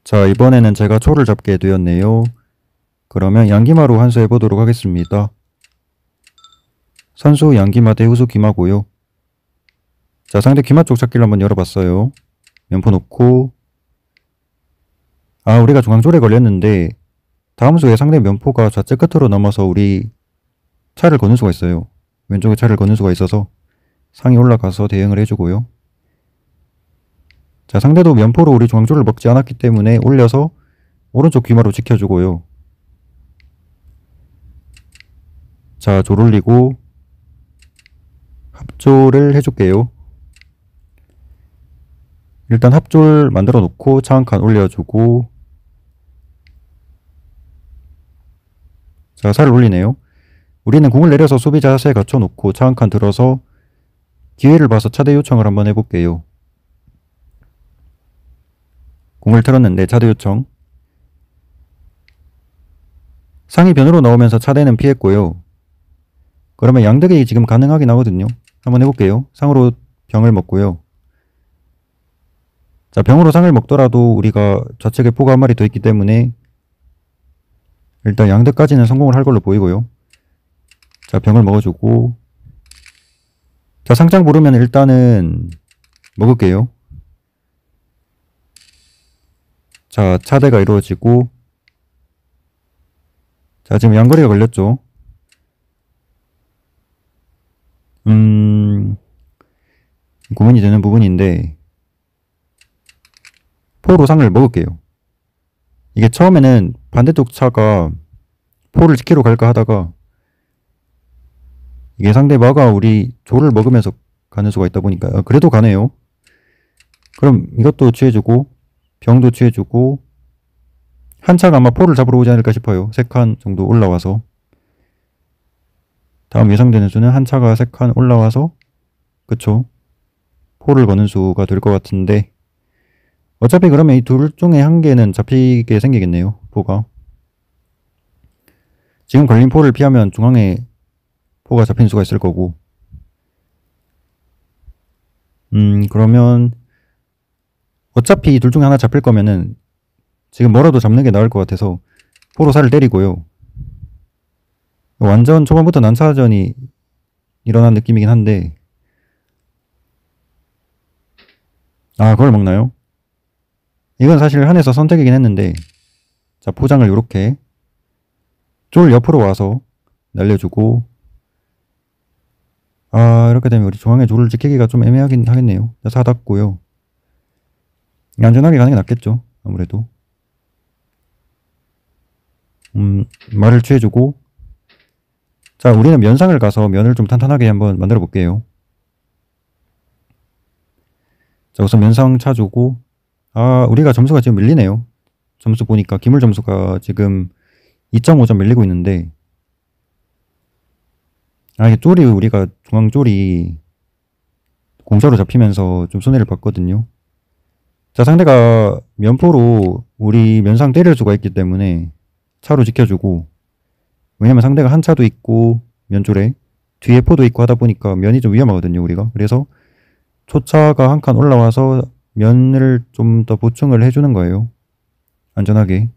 자, 이번에는 제가 초를 잡게 되었네요. 그러면 양기마로 환수해 보도록 하겠습니다. 선수 양기마 대 후수 기마고요. 자, 상대 기마 쪽 찾기를 한번 열어봤어요. 면포 놓고, 우리가 중앙졸에 걸렸는데 다음 수에 상대 면포가 좌측 끝으로 넘어서 우리 차를 거는 수가 있어요. 왼쪽에 차를 거는 수가 있어서 상이 올라가서 대응을 해주고요. 자, 상대도 면포로 우리 중앙졸을 먹지 않았기 때문에 올려서 오른쪽 귀마로 지켜주고요. 자, 졸 올리고 합졸을 해줄게요. 일단 합졸 만들어 놓고 차 한 칸 올려주고, 자, 살을 올리네요. 우리는 궁을 내려서 수비 자세에 갖춰놓고 차 한 칸 들어서 기회를 봐서 차대 요청을 한번 해볼게요. 궁을 틀었는데 차대 요청. 상이 변으로 나오면서 차대는 피했고요. 그러면 양득이 지금 가능하긴 하거든요. 한번 해볼게요. 상으로 병을 먹고요. 자, 병으로 상을 먹더라도 우리가 좌측에 포가 한 마리 더 있기 때문에 일단 양득까지는 성공을 할 걸로 보이고요. 자, 병을 먹어주고, 자, 상장 모르면 일단은 먹을게요. 자, 차대가 이루어지고, 자, 지금 양거리가 걸렸죠. 고민이 되는 부분인데 포로 상을 먹을게요. 이게 처음에는 반대쪽 차가 포를 지키러 갈까 하다가 이게 상대마가 우리 조를 먹으면서 가는 수가 있다 보니까 그래도 가네요. 그럼 이것도 취해주고 병도 취해주고, 한 차가 아마 포를 잡으러 오지 않을까 싶어요. 3칸 정도 올라와서. 다음 예상되는 수는 한 차가 3칸 올라와서, 그쵸, 포를 거는 수가 될 것 같은데, 어차피 그러면 이 둘 중에 한 개는 잡히게 생기겠네요. 포가. 지금 걸린 포를 피하면 중앙에 포가 잡힌 수가 있을 거고, 그러면 어차피 이 둘 중에 하나 잡힐 거면은 지금 뭐라도 잡는 게 나을 것 같아서 포로 살을 때리고요. 완전 초반부터 난차전이 일어난 느낌이긴 한데, 그걸 먹나요? 이건 사실 한에서 선택이긴 했는데, 자, 포장을 요렇게 쫄 옆으로 와서 날려주고, 이렇게 되면 우리 중앙에 졸을 지키기가 좀 애매하긴 하겠네요. 자, 사닫고요. 안전하게 가는 게 낫겠죠, 아무래도. 말을 취해주고, 자, 우리는 면상을 가서 면을 좀 탄탄하게 한번 만들어 볼게요. 자, 우선 면상 차주고, 우리가 점수가 지금 밀리네요. 점수 보니까 기물 점수가 지금 2.5점 밀리고 있는데, 이게 쫄이, 우리가 중앙 쫄이 공짜로 잡히면서 좀 손해를 봤거든요. 자, 상대가 면포로 우리 면상 때릴 수가 있기 때문에 차로 지켜주고, 왜냐면 상대가 한 차도 있고 면줄에 뒤에 포도 있고 하다 보니까 면이 좀 위험하거든요, 우리가. 그래서 초차가 한 칸 올라와서 면을 좀 더 보충을 해주는 거예요. 안전하게.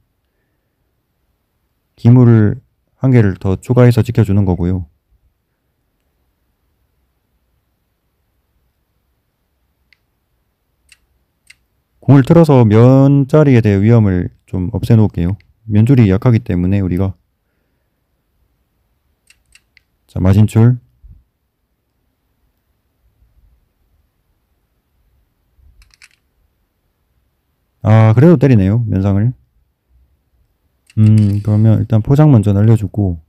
기물을 한 개를 더 추가해서 지켜주는 거고요. 공을 틀어서 면자리에 대해 위험을 좀 없애놓을게요. 면줄이 약하기 때문에 우리가. 자, 마진줄. 그래도 때리네요, 면상을. 그러면 일단 포장 먼저 날려주고,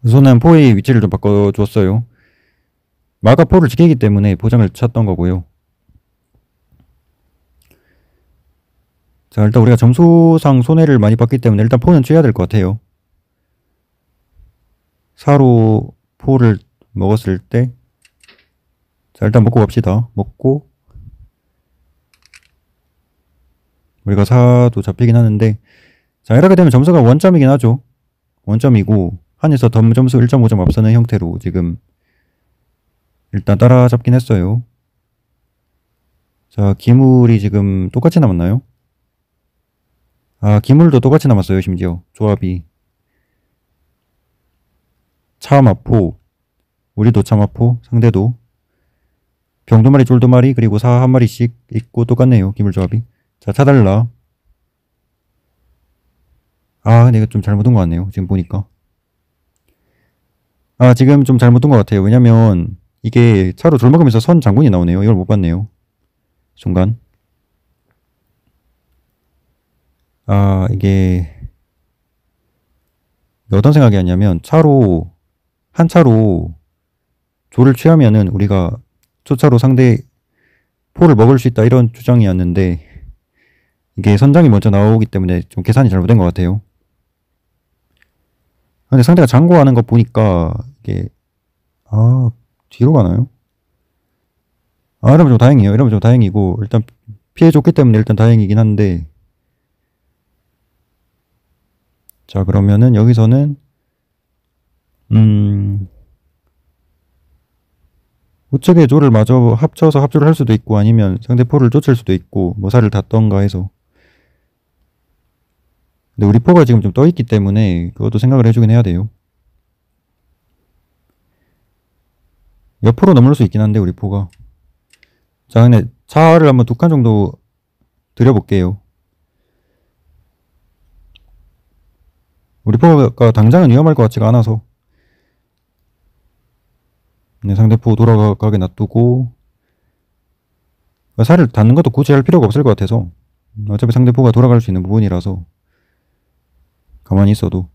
우선은 포의 위치를 좀 바꿔주었어요. 마가 포를 지키기 때문에 포장을 찼던 거고요. 자, 일단 우리가 점수상 손해를 많이 봤기 때문에 일단 포는 취해야 될 것 같아요. 사로 포를 먹었을 때, 자, 일단 먹고 갑시다. 먹고, 우리가 사도 잡히긴 하는데, 자, 이렇게 되면 점수가 원점이긴 하죠. 원점이고, 한에서 덤 점수 1.5점 앞서는 형태로 지금 일단 따라잡긴 했어요. 자, 기물이 지금 똑같이 남았나요? 아, 기물도 똑같이 남았어요, 심지어. 조합이. 차마포. 우리도 차마포, 상대도. 병 2마리, 쫄 2마리, 그리고 사 1마리씩 있고 똑같네요, 기물 조합이. 자, 차달라. 아, 근데 이거 좀 잘못 온 것 같네요, 지금 보니까. 아, 지금 좀 잘못 온 것 같아요. 왜냐면, 이게 차로 졸 먹으면서 선 장군이 나오네요. 이걸 못 봤네요. 순간. 아, 이게 어떤 생각이었냐면, 한 차로 조를 취하면은 우리가 초차로 상대 포를 먹을 수 있다 이런 주장이었는데, 이게 선장이 먼저 나오기 때문에 좀 계산이 잘못된 것 같아요. 근데 상대가 장고하는 거 보니까 이게 뒤로 가나요? 아, 이러면 좀 다행이에요. 이러면 좀 다행이고, 일단 피해줬기 때문에 일단 다행이긴 한데, 자, 그러면은 여기서는 우측의 조를 마저 합쳐서 합조를 할 수도 있고, 아니면 상대 포를 쫓을 수도 있고, 뭐 살을 닿던가 해서. 근데 우리 포가 지금 좀 떠있기 때문에 그것도 생각을 해주긴 해야 돼요. 옆으로 넘을 수 있긴 한데 우리 포가. 자, 근데 차를 한번 2칸 정도 들여볼게요. 우리 포가 당장은 위험할 것 같지가 않아서. 네, 상대포 돌아가게 놔두고, 살을 닿는 것도 굳이 할 필요가 없을 것 같아서. 어차피 상대포가 돌아갈 수 있는 부분이라서 가만히 있어도.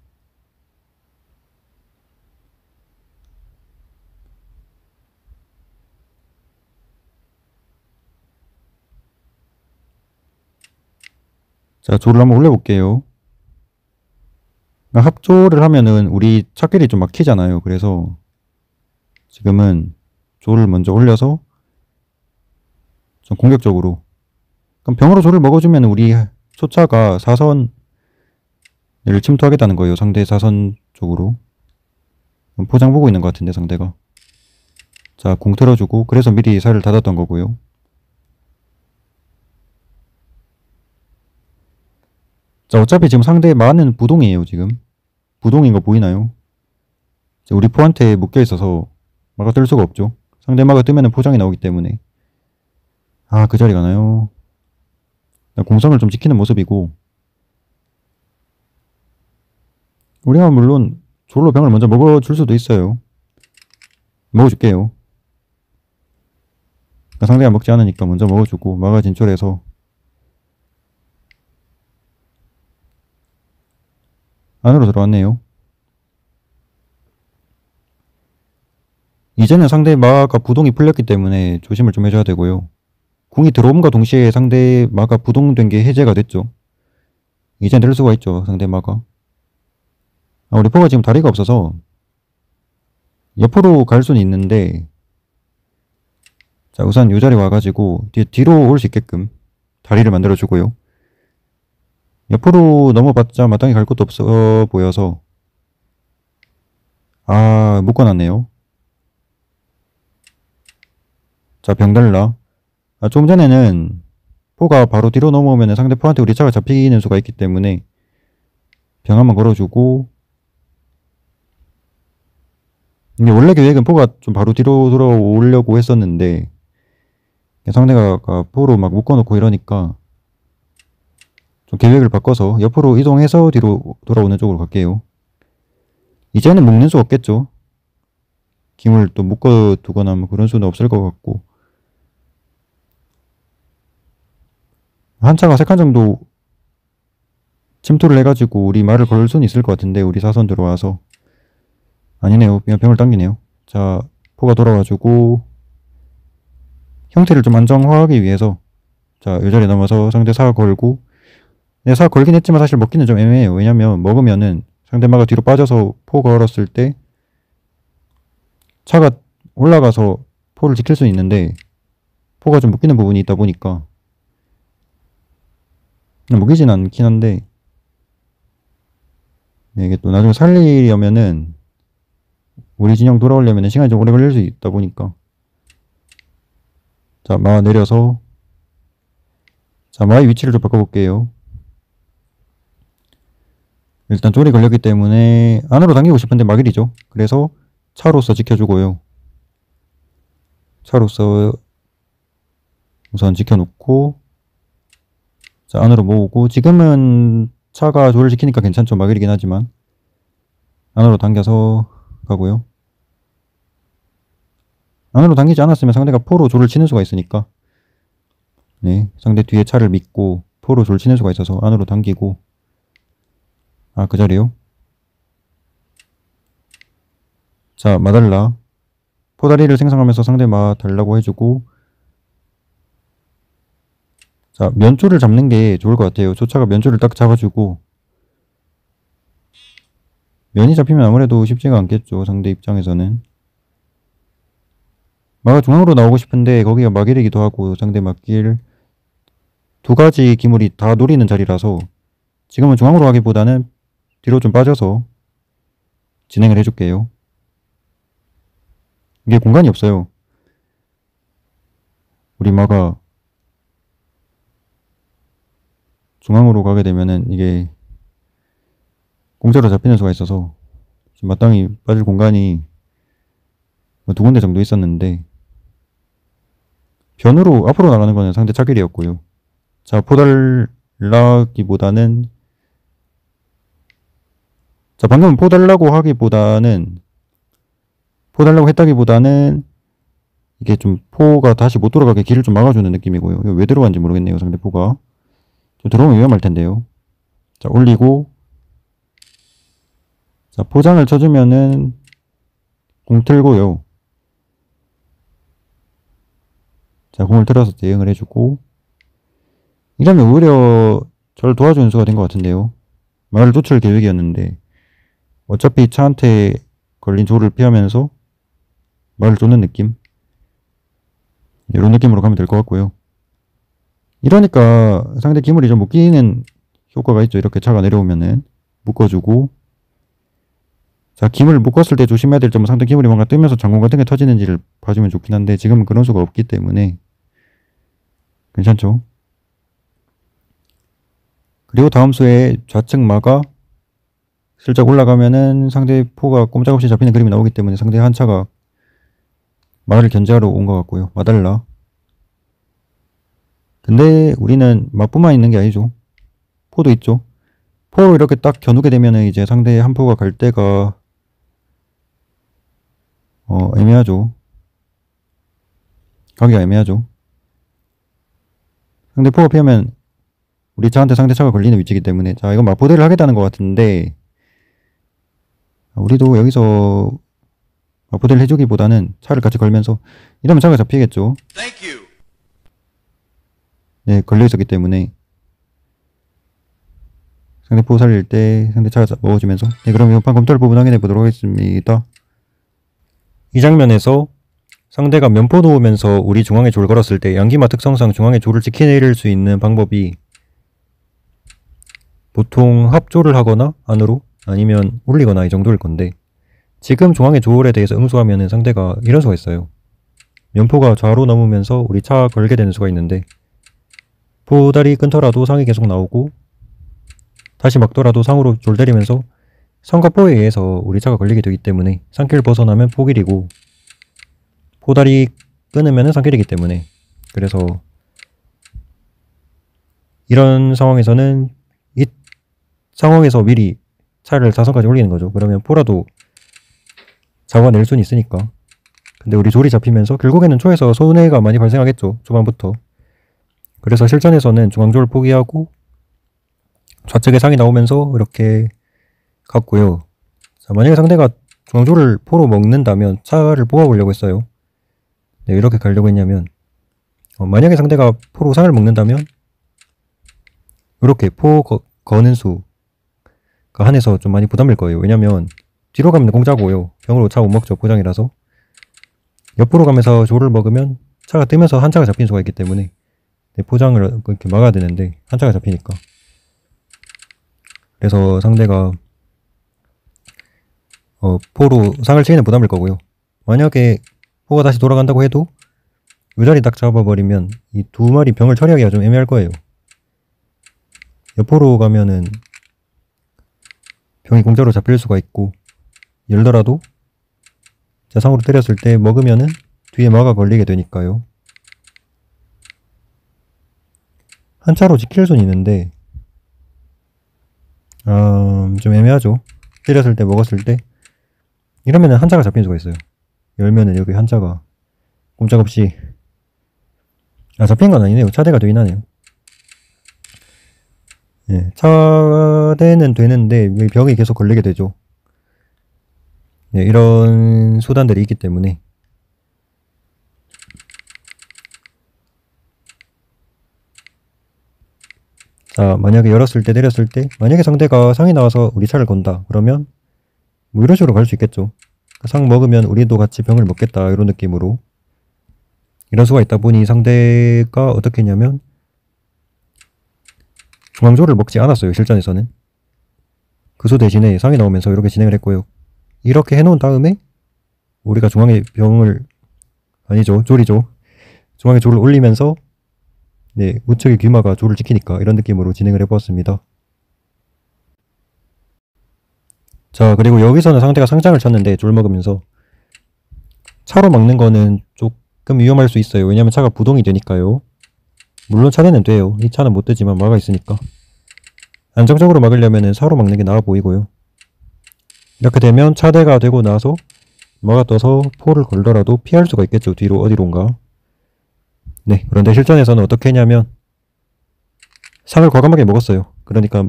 자, 조를 한번 올려볼게요. 합조를 하면은 우리 차끼리 좀 막히잖아요. 그래서 지금은 조를 먼저 올려서 좀 공격적으로. 그럼 병으로 조를 먹어주면 우리 초차가 사선을 침투하겠다는 거예요. 상대 사선 쪽으로. 포장 보고 있는 것 같은데 상대가. 자, 공 틀어주고, 그래서 미리 살을 닫았던 거고요. 자, 어차피 지금 상대 마는 부동이에요. 지금 부동인 거 보이나요? 우리 포한테 묶여있어서 마가 뜰 수가 없죠. 상대 마가 뜨면 포장이 나오기 때문에. 아, 그 자리 가나요? 공성을 좀 지키는 모습이고, 우리가 물론 졸로 병을 먼저 먹어줄 수도 있어요. 먹어줄게요. 상대가 먹지 않으니까 먼저 먹어주고, 마가 진출해서. 안으로 들어왔네요. 이제는 상대 마가 부동이 풀렸기 때문에 조심을 좀 해줘야 되고요. 궁이 들어옴과 동시에 상대 마가 부동된 게 해제가 됐죠. 이제 낼 수가 있죠, 상대 마가. 우리 포가 지금 다리가 없어서 옆으로 갈 수는 있는데, 자, 우선 이 자리 와가지고 뒤로 올 수 있게끔 다리를 만들어주고요. 옆으로 넘어봤자 마땅히 갈 곳도 없어 보여서, 묶어놨네요. 자, 병달라. 좀 전에는 포가 바로 뒤로 넘어오면 상대 포한테 우리 차가 잡히는 수가 있기 때문에 병 한번 걸어주고, 이게 원래 계획은 포가 좀 바로 뒤로 돌아오려고 했었는데 상대가 포로 막 묶어놓고 이러니까 좀 계획을 바꿔서 옆으로 이동해서 뒤로 돌아오는 쪽으로 갈게요. 이제는 묶는 수 없겠죠. 기물 또 묶어두거나 뭐 그런 수는 없을 것 같고, 한 차가 3칸 정도 침투를 해가지고 우리 말을 걸 수는 있을 것 같은데, 우리 사선 들어와서. 아니네요. 그냥 병을 당기네요. 자, 포가 돌아와주고 형태를 좀 안정화하기 위해서, 자, 이 자리에 넘어서 상대 사 걸고, 네, 사 걸긴 했지만 사실 먹기는 좀 애매해요. 왜냐면 먹으면은 상대마가 뒤로 빠져서 포 걸었을 때 차가 올라가서 포를 지킬 수 있는데 포가 좀 묶이는 부분이 있다 보니까 묶이진 않긴 한데, 네, 이게 또 나중에 살리려면은 우리 진영 돌아오려면 시간이 좀 오래 걸릴 수 있다 보니까. 자, 마 내려서 자, 마의 위치를 좀 바꿔볼게요. 일단 쫄이 걸렸기 때문에 안으로 당기고 싶은데 막일이죠. 그래서 차로서 지켜주고요. 차로서 우선 지켜놓고, 자, 안으로 모으고, 지금은 차가 조를 지키니까 괜찮죠. 막일이긴 하지만 안으로 당겨서 가고요. 안으로 당기지 않았으면 상대가 포로 조를 치는 수가 있으니까, 네, 상대 뒤에 차를 믿고 포로 조를 치는 수가 있어서 안으로 당기고, 아, 그 자리요. 자, 마달라 포다리를 생성하면서 상대 마 달라고 해주고, 자, 면조를 잡는 게 좋을 것 같아요. 조차가 면조를 딱 잡아주고, 면이 잡히면 아무래도 쉽지가 않겠죠. 상대 입장에서는. 마가 중앙으로 나오고 싶은데 거기가 막일이기도 하고 상대 막길, 두 가지 기물이 다 노리는 자리라서 지금은 중앙으로 가기보다는 뒤로 좀 빠져서 진행을 해줄게요. 이게 공간이 없어요. 우리 마가 중앙으로 가게 되면은 이게 공짜로 잡히는 수가 있어서 좀 마땅히 빠질 공간이 두 군데 정도 있었는데, 변으로 앞으로 나가는 거는 상대 차길이었고요. 자, 포달라기보다는, 자, 방금 포달라고 했다기보다는 이게 좀 포가 다시 못 돌아가게 길을 좀 막아주는 느낌이고요. 왜 들어간지 모르겠네요. 상대 포가 좀 들어오면 위험할 텐데요. 자, 올리고, 자, 포장을 쳐주면은 공 틀고요. 자, 공을 틀어서 대응을 해주고, 이러면 오히려 저를 도와주는 수가 된 것 같은데요. 말을 쫓을 계획이었는데 어차피 차한테 걸린 조를 피하면서 말을 쫓는 느낌, 이런 느낌으로 가면 될 것 같고요. 이러니까 상대 기물이 좀 묶이는 효과가 있죠. 이렇게 차가 내려오면은 묶어주고, 자, 기물 묶었을 때 조심해야 될 점은 상대 기물이 뭔가 뜨면서 장군 같은 게 터지는지를 봐주면 좋긴 한데 지금은 그런 수가 없기 때문에 괜찮죠. 그리고 다음 수에 좌측 마가 슬쩍 올라가면은 상대 포가 꼼짝없이 잡히는 그림이 나오기 때문에 상대 한 차가 마를 견제하러 온 것 같고요. 마달라. 근데 우리는 마뿐만 있는 게 아니죠. 포도 있죠. 포로 이렇게 딱 겨누게 되면은 이제 상대 한 포가 갈 때가 애매하죠. 가기가 애매하죠. 상대 포가 피하면 우리 차한테 상대 차가 걸리는 위치이기 때문에, 자, 이건 마포대를 하겠다는 것 같은데 우리도 여기서 마포대를 해주기보다는 차를 같이 걸면서, 이러면 차가 잡히겠죠. 네, 걸려있었기 때문에 상대 포 살릴 때 상대 차가 먹어주면서, 네, 그럼 이번 판 검토를 부분 확인해 보도록 하겠습니다. 이 장면에서 상대가 면포 놓으면서 우리 중앙에 조를 걸었을 때 양기마 특성상 중앙에 조를 지켜낼 수 있는 방법이 보통 합조를 하거나 안으로, 아니면 올리거나 이 정도일 건데, 지금 중앙의 조울에 대해서 응수하면은 상대가 이런 수가 있어요. 면포가 좌로 넘으면서 우리 차 걸게 되는 수가 있는데, 포다리 끊더라도 상이 계속 나오고 다시 막더라도 상으로 졸 때리면서 상과 포에 의해서 우리 차가 걸리게 되기 때문에 상길을 벗어나면 포길이고, 포다리 끊으면 상길이기 때문에, 그래서 이런 상황에서는 이 상황에서 미리 차를 4선까지 올리는 거죠. 그러면 포라도 잡아낼 수는 있으니까. 근데 우리 졸이 잡히면서 결국에는 초에서 손해가 많이 발생하겠죠. 초반부터. 그래서 실전에서는 중앙조를 포기하고 좌측에 상이 나오면서 이렇게 갔고요. 자, 만약에 상대가 중앙조를 포로 먹는다면 차를 뽑아보려고 했어요. 네, 이렇게 가려고 했냐면, 만약에 상대가 포로 상을 먹는다면 이렇게 포 거는 수가 한해서 좀 많이 부담일 거예요. 왜냐면 뒤로 가면 공짜고요. 병으로 차 못 먹죠. 포장이라서. 옆으로 가면서 조를 먹으면 차가 뜨면서 한 차가 잡히는 수가 있기 때문에, 네, 포장을 이렇게 막아야 되는데 한 차가 잡히니까. 그래서 상대가 포로 상을 치기는 부담일 거고요. 만약에 포가 다시 돌아간다고 해도 이 자리 딱 잡아버리면 이 두 마리 병을 처리하기가 좀 애매할 거예요. 옆포로 가면은 병이 공짜로 잡힐 수가 있고, 열더라도 자상으로 때렸을 때 먹으면은 뒤에 마가 걸리게 되니까요. 한차로 지킬 수는 있는데 좀 애매하죠. 때렸을 때 먹었을 때 이러면은 한자가 잡힐 수가 있어요. 열면은 여기 한자가 꼼짝없이 잡힌 건 아니네요. 차대가 되긴 하네요. 예, 차대는 되는데 병이 계속 걸리게 되죠. 예, 이런 수단들이 있기 때문에. 자, 만약에 열었을 때 내렸을 때 만약에 상대가 상이 나와서 우리 차를 건다 그러면 뭐 이런 식으로 갈 수 있겠죠. 상 먹으면 우리도 같이 병을 먹겠다 이런 느낌으로 이런 수가 있다 보니 상대가 어떻게 했냐면 중앙조를 먹지 않았어요. 실전에서는 그 수 대신에 상이 나오면서 이렇게 진행을 했고요. 이렇게 해놓은 다음에 우리가 중앙에 병을 아니죠, 졸이죠. 중앙에 졸을 올리면서 네, 우측의 귀마가 조를 지키니까 이런 느낌으로 진행을 해보았습니다. 자, 그리고 여기서는 상대가 상장을 쳤는데 졸 먹으면서 차로 막는 거는 조금 위험할 수 있어요. 왜냐면 차가 부동이 되니까요. 물론 차대는 돼요. 이 차는 못 되지만 마가 있으니까. 안정적으로 막으려면 차로 막는 게 나아 보이고요. 이렇게 되면 차대가 되고 나서 마가 떠서 포를 걸더라도 피할 수가 있겠죠. 뒤로 어디론가. 네, 그런데 실전에서는 어떻게 했냐면 상을 과감하게 먹었어요. 그러니까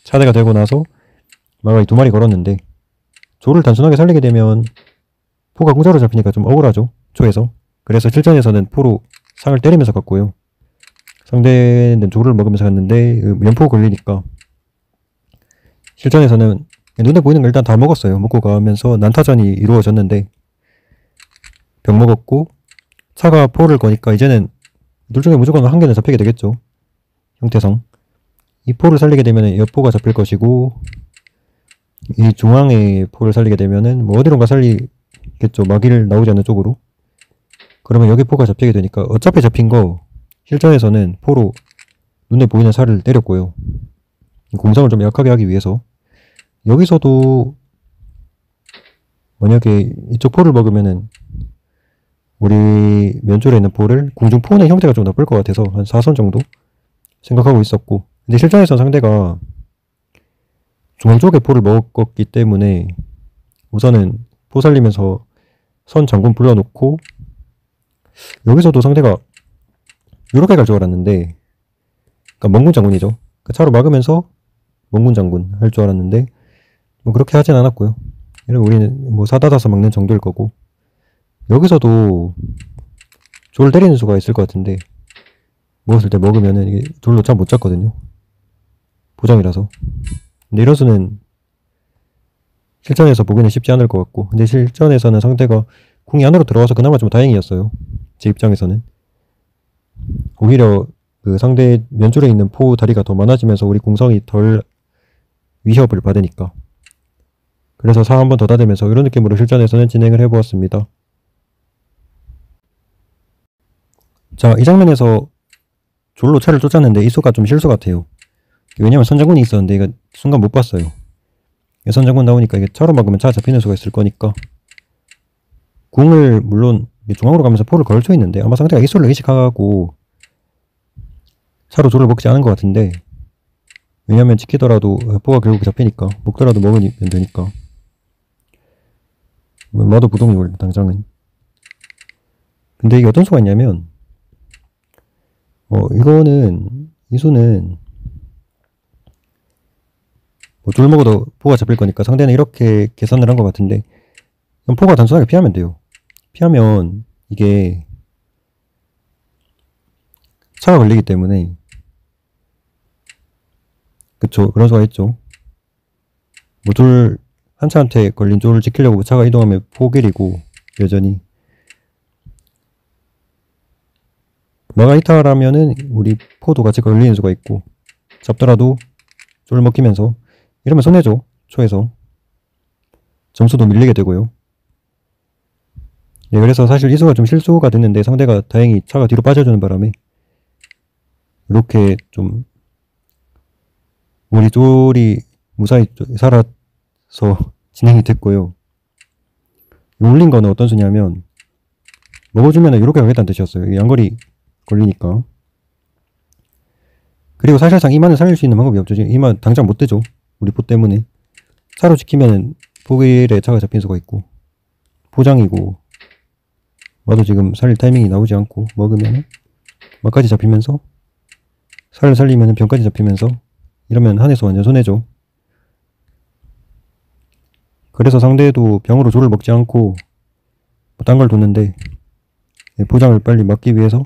차대가 되고 나서 마가 두 마리 걸었는데 조를 단순하게 살리게 되면 포가 공짜로 잡히니까 좀 억울하죠. 초에서. 그래서 실전에서는 포로 상을 때리면서 갔고요. 상대는 조를 먹으면서 갔는데 연포 걸리니까 실전에서는 눈에 보이는 걸 일단 다 먹었어요. 먹고 가면서 난타전이 이루어졌는데 병 먹었고 차가 포를 거니까 이제는 둘 중에 무조건 한 개는 잡히게 되겠죠. 형태상. 이 포를 살리게 되면 옆포가 잡힐 것이고 이 중앙의 포를 살리게 되면은 뭐 어디론가 살리겠죠. 마기를 나오지 않는 쪽으로. 그러면 여기 포가 잡히게 되니까 어차피 잡힌 거 실전에서는 포로 눈에 보이는 살을 때렸고요. 공성을 좀 약하게 하기 위해서 여기서도 만약에 이쪽 포를 먹으면은 우리 면줄에 있는 포를 공중포의 형태가 좀 나쁠 것 같아서 한 4선 정도 생각하고 있었고 근데 실전에서 상대가 중앙 쪽에 포를 먹었기 때문에 우선은 포 살리면서 선 장군 불러놓고 여기서도 상대가 이렇게 갈 줄 알았는데 그러니까 멍군 장군이죠. 그 차로 막으면서 멍군 장군 할 줄 알았는데 뭐 그렇게 하진 않았고요. 이러면 우리는 뭐 사다다서 막는 정도일 거고 여기서도 졸 때리는 수가 있을 것 같은데 먹었을 때 먹으면은 이게 졸로 참 못 잡거든요. 보장이라서. 근데 이런 수는 실전에서 보기는 쉽지 않을 것 같고 근데 실전에서는 상대가 궁이 안으로 들어와서 그나마 좀 다행이었어요. 제 입장에서는. 오히려 그 상대 면줄에 있는 포 다리가 더 많아지면서 우리 공성이 덜 위협을 받으니까. 그래서 사 한 번 더 닫으면서 이런 느낌으로 실전에서는 진행을 해보았습니다. 자, 이 장면에서 졸로 차를 쫓았는데 이 수가 좀 실수 같아요. 왜냐면 선장군이 있었는데 이거 순간 못 봤어요. 선장군 나오니까 이게 차로 막으면 차 잡히는 수가 있을 거니까 궁을 물론 중앙으로 가면서 포를 걸쳐 있는데 아마 상대가 이솔로 의식하고 차로 졸을 먹지 않은 것 같은데 왜냐면 지키더라도 포가 결국 잡히니까 먹더라도 먹으면 되니까 마도 부동이고 당장은. 근데 이게 어떤 수가 있냐면 이거는 이 수는 뭐 졸 먹어도 포가 잡힐 거니까 상대는 이렇게 계산을 한 것 같은데 그럼 포가 단순하게 피하면 돼요. 피하면 이게 차가 걸리기 때문에 그쵸 그런 수가 있죠. 뭐 졸 한 차한테 걸린 졸을 지키려고 차가 이동하면 포길이고 여전히 마가 이탈하면은 우리 포도 같이 걸리는 수가 있고 잡더라도 졸 먹히면서 이러면 손해죠. 초에서 점수도 밀리게 되고요. 네, 그래서 사실 이 수가 좀 실수가 됐는데 상대가 다행히 차가 뒤로 빠져주는 바람에 이렇게 좀 우리 쫄이 무사히 살아서 진행이 됐고요. 올린 거는 어떤 수냐면 먹어주면 이렇게 가겠다는 뜻이었어요. 양거리 걸리니까. 그리고 사실상 이만을 살릴 수 있는 방법이 없죠. 이만 당장 못 되죠. 우리 포 때문에. 차로 지키면 포길에 차가 잡힌 수가 있고, 포장이고, 마도 지금 살릴 타이밍이 나오지 않고, 먹으면 막까지 잡히면서, 살을 살리면 병까지 잡히면서, 이러면 한에서 완전 손해죠. 그래서 상대도 병으로 조를 먹지 않고 딴 걸 뒀는데, 포장을 빨리 막기 위해서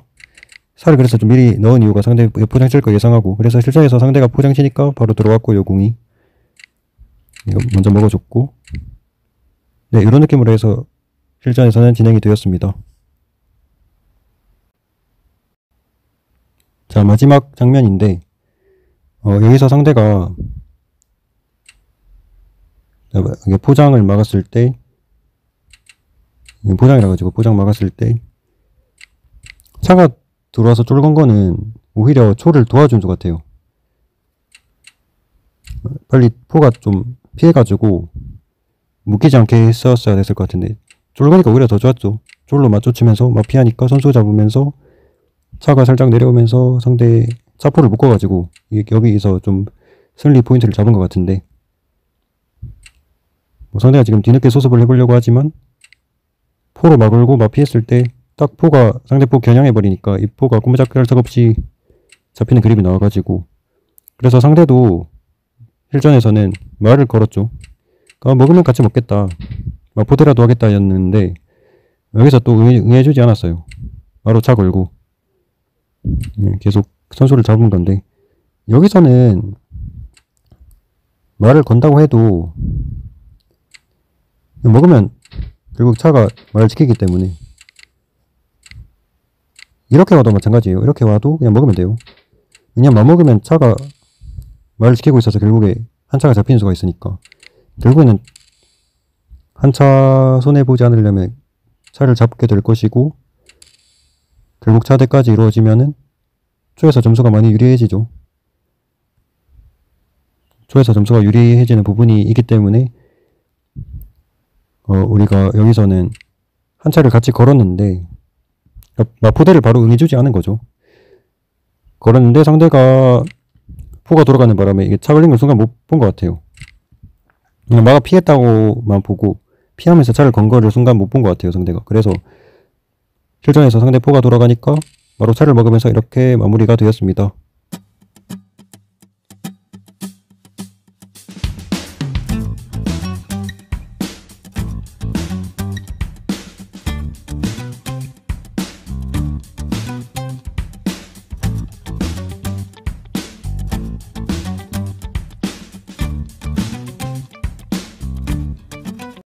살을 그래서 좀 미리 넣은 이유가 상대 포장 칠 거 예상하고, 그래서 실전에서 상대가 포장 치니까 바로 들어갔고요. 공이 이거 먼저 먹어줬고, 네, 이런 느낌으로 해서 실전에서는 진행이 되었습니다. 자, 마지막 장면인데 여기서 상대가 포장을 막았을 때, 포장이라 가지고 포장 막았을 때 차가 들어와서 쫄 건 거는 오히려 초를 도와준 것 같아요. 빨리 포가 좀 피해가지고 묶이지 않게 했었어야 됐을 것 같은데, 쫄 거니까 오히려 더 좋았죠. 쫄로 맞춰치면서 막 피하니까 선수 잡으면서 차가 살짝 내려오면서 상대 차포를 묶어가지고 여기서 좀 승리 포인트를 잡은 것 같은데, 상대가 지금 뒤늦게 소습을 해보려고 하지만 포로 막을고 막 피했을 때 딱 포가 상대 포 겨냥해버리니까 이 포가 꼼짝할 새 없이 잡히는 그림이 나와가지고, 그래서 상대도 실전에서는 말을 걸었죠. 먹으면 같이 먹겠다, 막 포대라도 하겠다 였는데, 여기서 또 응해주지 않았어요. 바로 차 걸고 계속 선수를 잡은 건데, 여기서는 말을 건다고 해도 먹으면 결국 차가 말을 지키기 때문에, 이렇게 와도 마찬가지예요. 이렇게 와도 그냥 먹으면 돼요. 그냥 맘먹으면 차가 말을 지키고 있어서 결국에 한 차가 잡히는 수가 있으니까, 결국에는 한 차 손해보지 않으려면 차를 잡게 될 것이고, 결국 차대까지 이루어지면은 초에서 점수가 많이 유리해지죠. 초에서 점수가 유리해지는 부분이 있기 때문에 우리가 여기서는 한 차를 같이 걸었는데, 포대를 바로 응해주지 않은 거죠. 걸었는데 상대가 포가 돌아가는 바람에 이게 차 걸린 걸 순간 못 본 것 같아요. 그냥 마가 피했다고만 보고 피하면서 차를 건 거를 순간 못 본 것 같아요, 상대가. 그래서 실전에서 상대 포가 돌아가니까 바로 차를 먹으면서 이렇게 마무리가 되었습니다.